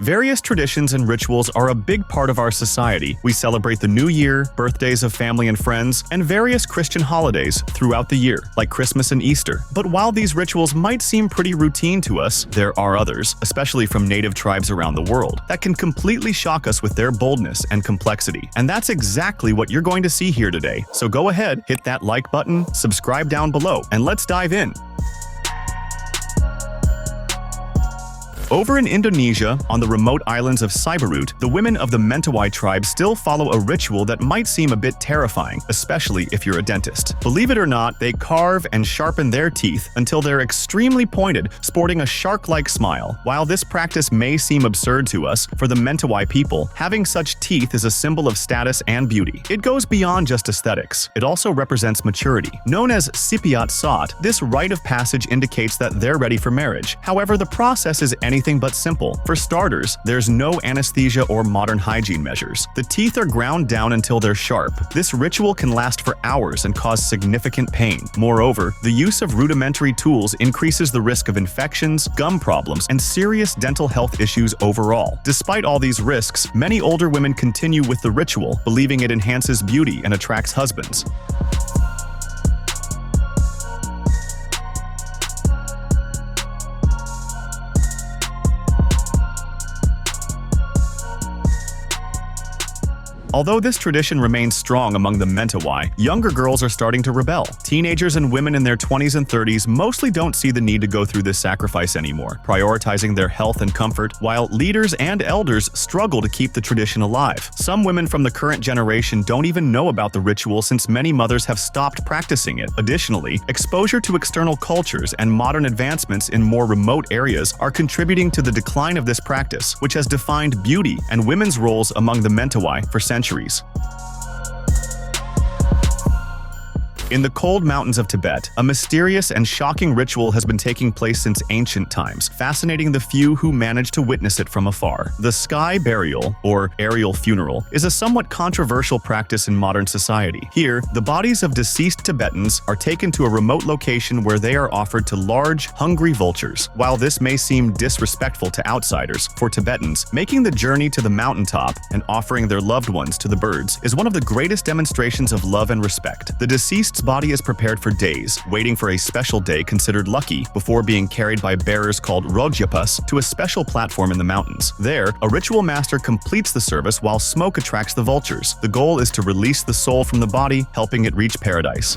Various traditions and rituals are a big part of our society. We celebrate the New Year, birthdays of family and friends, and various Christian holidays throughout the year, like Christmas and Easter. But while these rituals might seem pretty routine to us, there are others, especially from native tribes around the world, that can completely shock us with their boldness and complexity. And that's exactly what you're going to see here today. So go ahead, hit that like button, subscribe down below, and let's dive in. Over in Indonesia, on the remote islands of Siberut, the women of the Mentawai tribe still follow a ritual that might seem a bit terrifying, especially if you're a dentist. Believe it or not, they carve and sharpen their teeth until they're extremely pointed, sporting a shark-like smile. While this practice may seem absurd to us, for the Mentawai people, having such teeth is a symbol of status and beauty. It goes beyond just aesthetics. It also represents maturity. Known as sipiat sot, this rite of passage indicates that they're ready for marriage. However, the process is anything but simple. For starters, there's no anesthesia or modern hygiene measures. The teeth are ground down until they're sharp. This ritual can last for hours and cause significant pain. Moreover, the use of rudimentary tools increases the risk of infections, gum problems, and serious dental health issues overall. Despite all these risks, many older women continue with the ritual, believing it enhances beauty and attracts husbands. Although this tradition remains strong among the Mentawai, younger girls are starting to rebel. Teenagers and women in their 20s and 30s mostly don't see the need to go through this sacrifice anymore, prioritizing their health and comfort, while leaders and elders struggle to keep the tradition alive. Some women from the current generation don't even know about the ritual since many mothers have stopped practicing it. Additionally, exposure to external cultures and modern advancements in more remote areas are contributing to the decline of this practice, which has defined beauty and women's roles among the Mentawai for centuries. In the cold mountains of Tibet, a mysterious and shocking ritual has been taking place since ancient times, fascinating the few who manage to witness it from afar. The sky burial, or aerial funeral, is a somewhat controversial practice in modern society. Here, the bodies of deceased Tibetans are taken to a remote location where they are offered to large, hungry vultures. While this may seem disrespectful to outsiders, for Tibetans, making the journey to the mountaintop and offering their loved ones to the birds is one of the greatest demonstrations of love and respect. The deceased's body is prepared for days, waiting for a special day considered lucky before being carried by bearers called rojyapas to a special platform in the mountains. There, a ritual master completes the service while smoke attracts the vultures. The goal is to release the soul from the body, helping it reach paradise.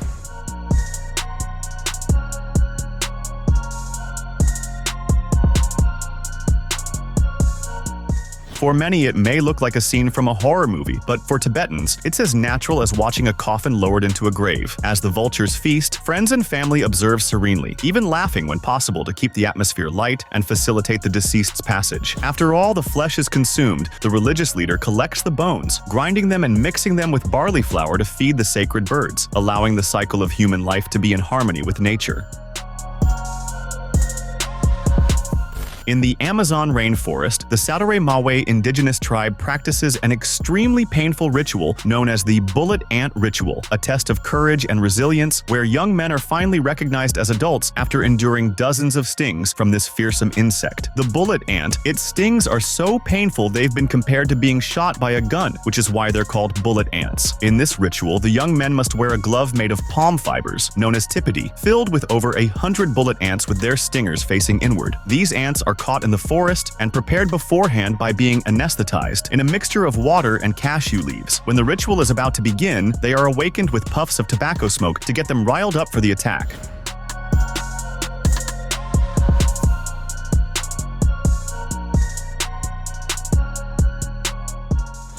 For many, it may look like a scene from a horror movie, but for Tibetans, it's as natural as watching a coffin lowered into a grave. As the vultures feast, friends and family observe serenely, even laughing when possible to keep the atmosphere light and facilitate the deceased's passage. After all the flesh is consumed, the religious leader collects the bones, grinding them and mixing them with barley flour to feed the sacred birds, allowing the cycle of human life to be in harmony with nature. In the Amazon rainforest, the Sadore Mawe indigenous tribe practices an extremely painful ritual known as the bullet ant ritual, a test of courage and resilience where young men are finally recognized as adults after enduring dozens of stings from this fearsome insect. The bullet ant, its stings are so painful they've been compared to being shot by a gun, which is why they're called bullet ants. In this ritual, the young men must wear a glove made of palm fibers, known as tipiti, filled with over 100 bullet ants with their stingers facing inward. These ants are caught in the forest and prepared beforehand by being anesthetized in a mixture of water and cashew leaves. When the ritual is about to begin, they are awakened with puffs of tobacco smoke to get them riled up for the attack.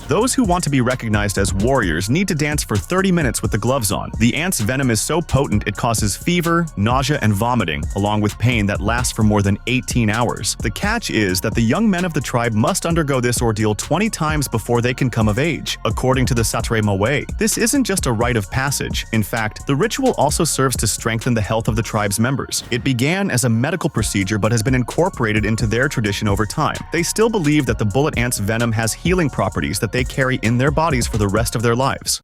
Those who want to be recognized as warriors need to dance for 30 minutes with the gloves on. The ant's venom is so potent it causes fever, nausea, and vomiting, along with pain that lasts for more than 18 hours. The catch is that the young men of the tribe must undergo this ordeal 20 times before they can come of age. According to the Sadore Mawe, this isn't just a rite of passage. In fact, the ritual also serves to strengthen the health of the tribe's members. It began as a medical procedure but has been incorporated into their tradition over time. They still believe that the bullet ant's venom has healing properties that they carry in their bodies for the rest of their lives.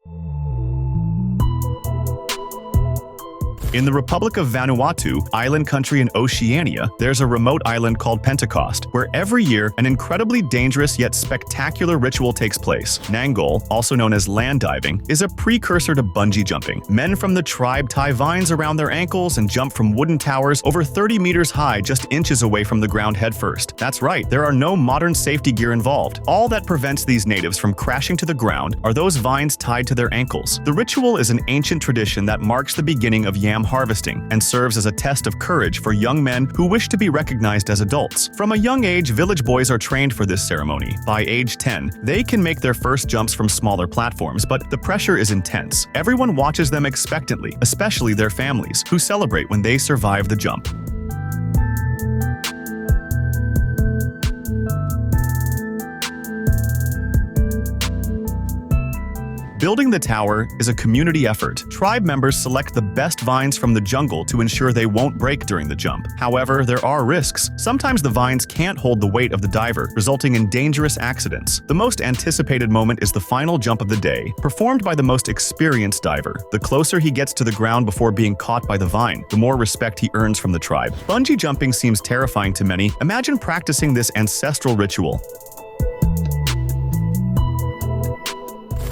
In the Republic of Vanuatu, island country in Oceania, there's a remote island called Pentecost, where every year an incredibly dangerous yet spectacular ritual takes place. Nangol, also known as land diving, is a precursor to bungee jumping. Men from the tribe tie vines around their ankles and jump from wooden towers over 30 meters high just inches away from the ground headfirst. That's right, there are no modern safety gear involved. All that prevents these natives from crashing to the ground are those vines tied to their ankles. The ritual is an ancient tradition that marks the beginning of yam harvesting and serves as a test of courage for young men who wish to be recognized as adults. From a young age, village boys are trained for this ceremony. By age 10, they can make their first jumps from smaller platforms, but the pressure is intense. Everyone watches them expectantly, especially their families, who celebrate when they survive the jump. Building the tower is a community effort. Tribe members select the best vines from the jungle to ensure they won't break during the jump. However, there are risks. Sometimes the vines can't hold the weight of the diver, resulting in dangerous accidents. The most anticipated moment is the final jump of the day, performed by the most experienced diver. The closer he gets to the ground before being caught by the vine, the more respect he earns from the tribe. Bungee jumping seems terrifying to many. Imagine practicing this ancestral ritual.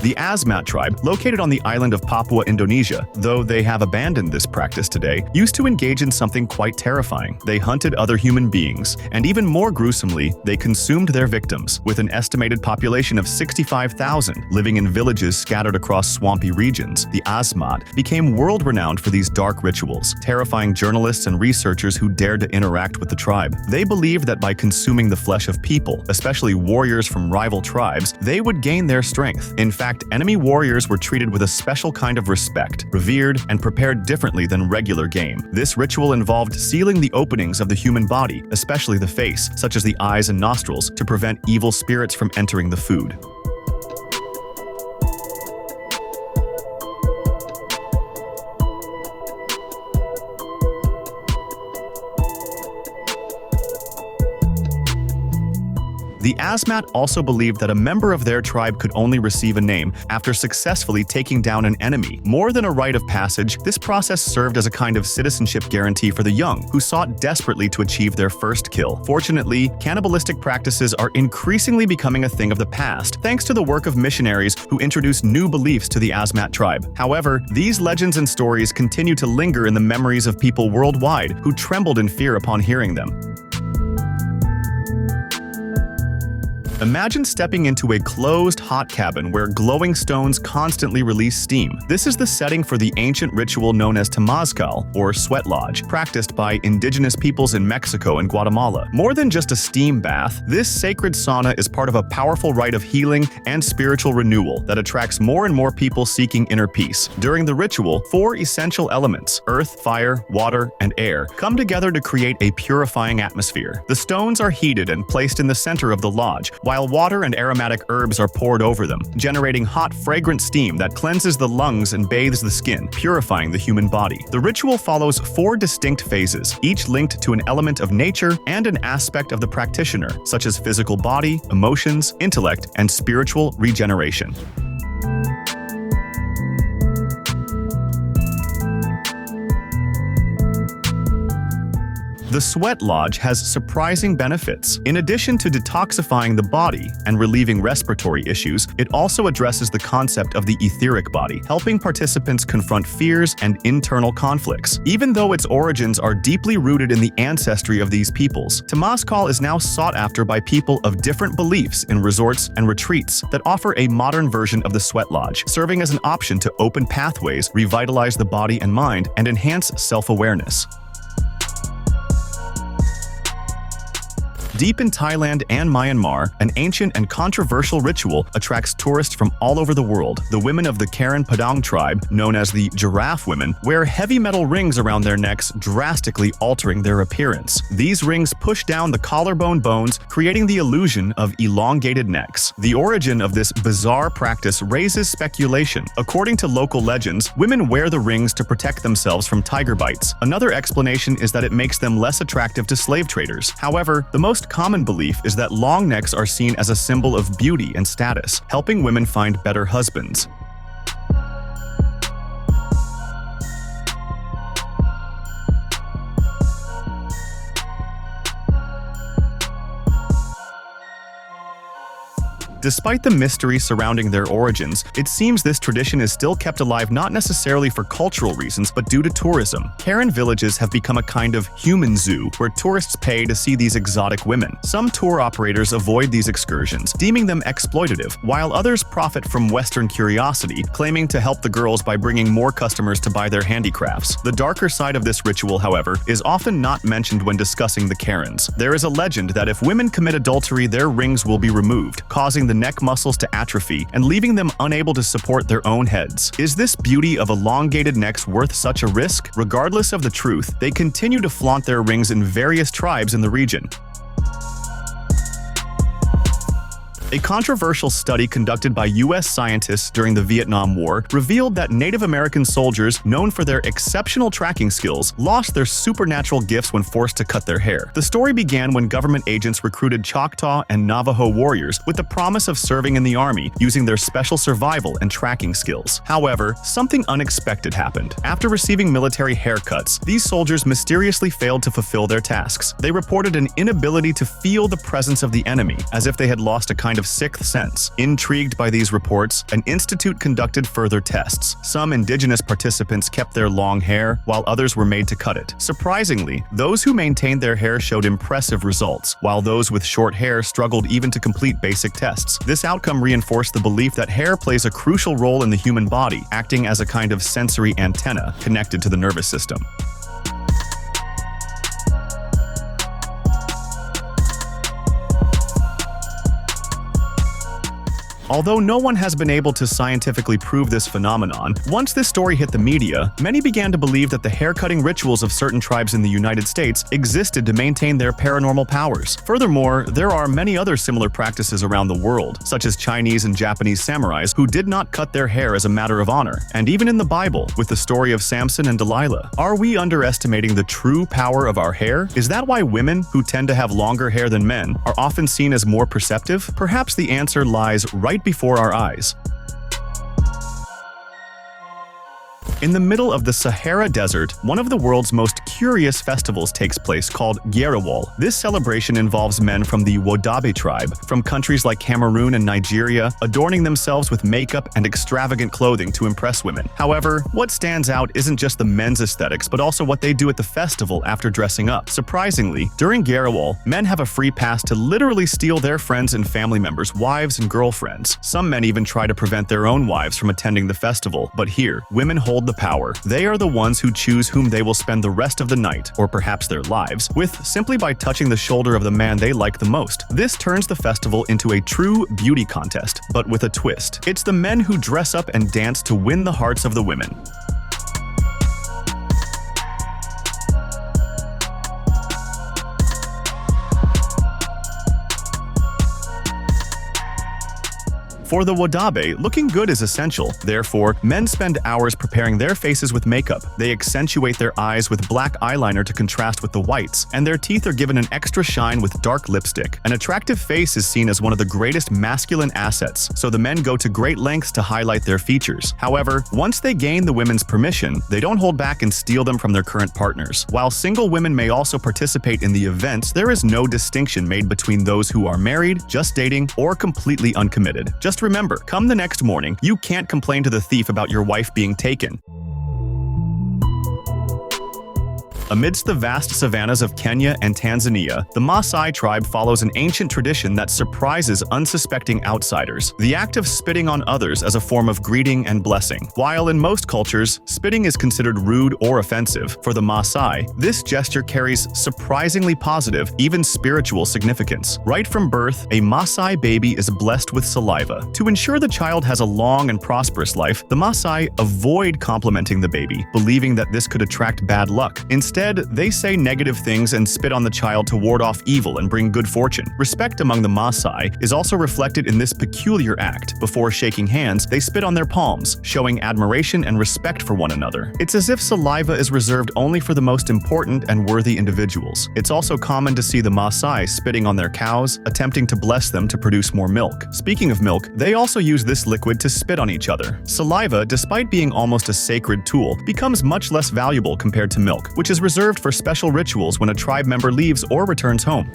The Asmat tribe, located on the island of Papua, Indonesia, though they have abandoned this practice today, used to engage in something quite terrifying. They hunted other human beings, and even more gruesomely, they consumed their victims. With an estimated population of 65,000 living in villages scattered across swampy regions, the Asmat became world-renowned for these dark rituals, terrifying journalists and researchers who dared to interact with the tribe. They believed that by consuming the flesh of people, especially warriors from rival tribes, they would gain their strength. In fact, enemy warriors were treated with a special kind of respect, revered, and prepared differently than regular game. This ritual involved sealing the openings of the human body, especially the face, such as the eyes and nostrils, to prevent evil spirits from entering the food. The Asmat also believed that a member of their tribe could only receive a name after successfully taking down an enemy. More than a rite of passage, this process served as a kind of citizenship guarantee for the young, who sought desperately to achieve their first kill. Fortunately, cannibalistic practices are increasingly becoming a thing of the past, thanks to the work of missionaries who introduced new beliefs to the Asmat tribe. However, these legends and stories continue to linger in the memories of people worldwide who trembled in fear upon hearing them. Imagine stepping into a closed hot cabin where glowing stones constantly release steam. This is the setting for the ancient ritual known as temazcal, or sweat lodge, practiced by indigenous peoples in Mexico and Guatemala. More than just a steam bath, this sacred sauna is part of a powerful rite of healing and spiritual renewal that attracts more and more people seeking inner peace. During the ritual, 4 essential elements, earth, fire, water, and air, come together to create a purifying atmosphere. The stones are heated and placed in the center of the lodge, while water and aromatic herbs are poured over them, generating hot, fragrant steam that cleanses the lungs and bathes the skin, purifying the human body. The ritual follows 4 distinct phases, each linked to an element of nature and an aspect of the practitioner, such as physical body, emotions, intellect, and spiritual regeneration. The sweat lodge has surprising benefits. In addition to detoxifying the body and relieving respiratory issues, it also addresses the concept of the etheric body, helping participants confront fears and internal conflicts. Even though its origins are deeply rooted in the ancestry of these peoples, temazcal is now sought after by people of different beliefs in resorts and retreats that offer a modern version of the sweat lodge, serving as an option to open pathways, revitalize the body and mind, and enhance self-awareness. Deep in Thailand and Myanmar, an ancient and controversial ritual attracts tourists from all over the world. The women of the Karen Padang tribe, known as the giraffe women, wear heavy metal rings around their necks, drastically altering their appearance. These rings push down the collarbone bones, creating the illusion of elongated necks. The origin of this bizarre practice raises speculation. According to local legends, women wear the rings to protect themselves from tiger bites. Another explanation is that it makes them less attractive to slave traders. However, the most common belief is that long necks are seen as a symbol of beauty and status, helping women find better husbands. Despite the mystery surrounding their origins, it seems this tradition is still kept alive not necessarily for cultural reasons but due to tourism. Karen villages have become a kind of human zoo where tourists pay to see these exotic women. Some tour operators avoid these excursions, deeming them exploitative, while others profit from Western curiosity, claiming to help the girls by bringing more customers to buy their handicrafts. The darker side of this ritual, however, is often not mentioned when discussing the Karens. There is a legend that if women commit adultery, their rings will be removed, causing the neck muscles to atrophy and leaving them unable to support their own heads. Is this beauty of elongated necks worth such a risk? Regardless of the truth, they continue to flaunt their rings in various tribes in the region. A controversial study conducted by U.S. scientists during the Vietnam War revealed that Native American soldiers, known for their exceptional tracking skills, lost their supernatural gifts when forced to cut their hair. The story began when government agents recruited Choctaw and Navajo warriors with the promise of serving in the army using their special survival and tracking skills. However, something unexpected happened. After receiving military haircuts, these soldiers mysteriously failed to fulfill their tasks. They reported an inability to feel the presence of the enemy, as if they had lost a kind of sixth sense. Intrigued by these reports, an institute conducted further tests. Some indigenous participants kept their long hair, while others were made to cut it. Surprisingly, those who maintained their hair showed impressive results, while those with short hair struggled even to complete basic tests. This outcome reinforced the belief that hair plays a crucial role in the human body, acting as a kind of sensory antenna connected to the nervous system. Although no one has been able to scientifically prove this phenomenon, once this story hit the media, many began to believe that the haircutting rituals of certain tribes in the United States existed to maintain their paranormal powers. Furthermore, there are many other similar practices around the world, such as Chinese and Japanese samurais who did not cut their hair as a matter of honor, and even in the Bible, with the story of Samson and Delilah. Are we underestimating the true power of our hair? Is that why women, who tend to have longer hair than men, are often seen as more perceptive? Perhaps the answer lies right before our eyes. In the middle of the Sahara Desert, one of the world's most curious festivals takes place called Gwal. This celebration involves men from the Wodaabe tribe, from countries like Cameroon and Nigeria, adorning themselves with makeup and extravagant clothing to impress women. However, what stands out isn't just the men's aesthetics, but also what they do at the festival after dressing up. Surprisingly, during Gwal, men have a free pass to literally steal their friends' and family members' wives and girlfriends. Some men even try to prevent their own wives from attending the festival, but here, women hold the power. They are the ones who choose whom they will spend the rest of the night, or perhaps their lives, with simply by touching the shoulder of the man they like the most. This turns the festival into a true beauty contest, but with a twist. It's the men who dress up and dance to win the hearts of the women. For the Wodaabe, looking good is essential. Therefore, men spend hours preparing their faces with makeup. They accentuate their eyes with black eyeliner to contrast with the whites, and their teeth are given an extra shine with dark lipstick. An attractive face is seen as one of the greatest masculine assets, so the men go to great lengths to highlight their features. However, once they gain the women's permission, they don't hold back and steal them from their current partners. While single women may also participate in the events, there is no distinction made between those who are married, just dating, or completely uncommitted. Just remember, come the next morning, you can't complain to the thief about your wife being taken. Amidst the vast savannas of Kenya and Tanzania, the Masai tribe follows an ancient tradition that surprises unsuspecting outsiders: the act of spitting on others as a form of greeting and blessing. While in most cultures, spitting is considered rude or offensive, for the Masai, this gesture carries surprisingly positive, even spiritual significance. Right from birth, a Masai baby is blessed with saliva. To ensure the child has a long and prosperous life, the Masai avoid complimenting the baby, believing that this could attract bad luck. Instead, they say negative things and spit on the child to ward off evil and bring good fortune. Respect among the Masai is also reflected in this peculiar act. Before shaking hands, they spit on their palms, showing admiration and respect for one another. It's as if saliva is reserved only for the most important and worthy individuals. It's also common to see the Masai spitting on their cows, attempting to bless them to produce more milk. Speaking of milk, they also use this liquid to spit on each other. Saliva, despite being almost a sacred tool, becomes much less valuable compared to milk, which is reserved for special rituals when a tribe member leaves or returns home.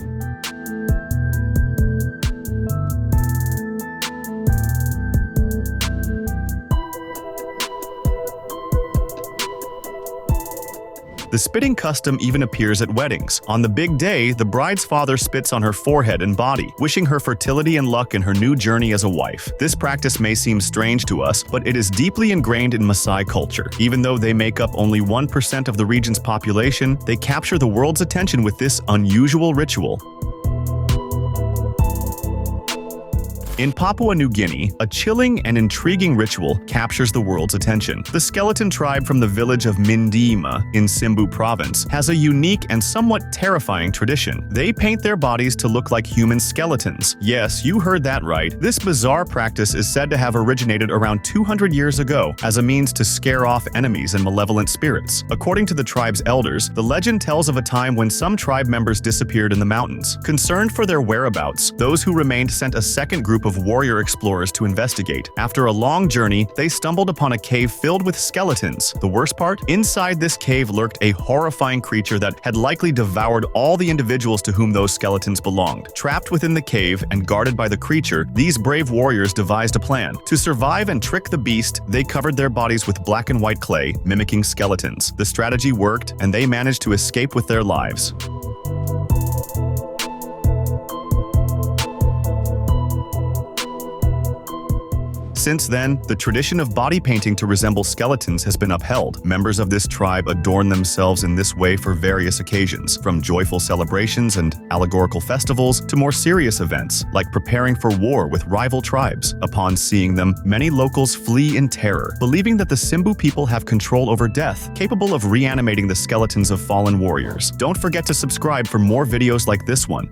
The spitting custom even appears at weddings. On the big day, the bride's father spits on her forehead and body, wishing her fertility and luck in her new journey as a wife. This practice may seem strange to us, but it is deeply ingrained in Masai culture. Even though they make up only 1% of the region's population, they capture the world's attention with this unusual ritual. In Papua New Guinea, a chilling and intriguing ritual captures the world's attention. The skeleton tribe from the village of Mindima in Simu province has a unique and somewhat terrifying tradition. They paint their bodies to look like human skeletons. Yes, you heard that right. This bizarre practice is said to have originated around 200 years ago as a means to scare off enemies and malevolent spirits. According to the tribe's elders, the legend tells of a time when some tribe members disappeared in the mountains. Concerned for their whereabouts, those who remained sent a second group of warrior explorers to investigate. After a long journey, they stumbled upon a cave filled with skeletons. The worst part? Inside this cave lurked a horrifying creature that had likely devoured all the individuals to whom those skeletons belonged. Trapped within the cave and guarded by the creature, these brave warriors devised a plan. To survive and trick the beast, they covered their bodies with black and white clay, mimicking skeletons. The strategy worked, and they managed to escape with their lives. Since then, the tradition of body painting to resemble skeletons has been upheld. Members of this tribe adorn themselves in this way for various occasions, from joyful celebrations and allegorical festivals to more serious events, like preparing for war with rival tribes. Upon seeing them, many locals flee in terror, believing that the Simbu people have control over death, capable of reanimating the skeletons of fallen warriors. Don't forget to subscribe for more videos like this one.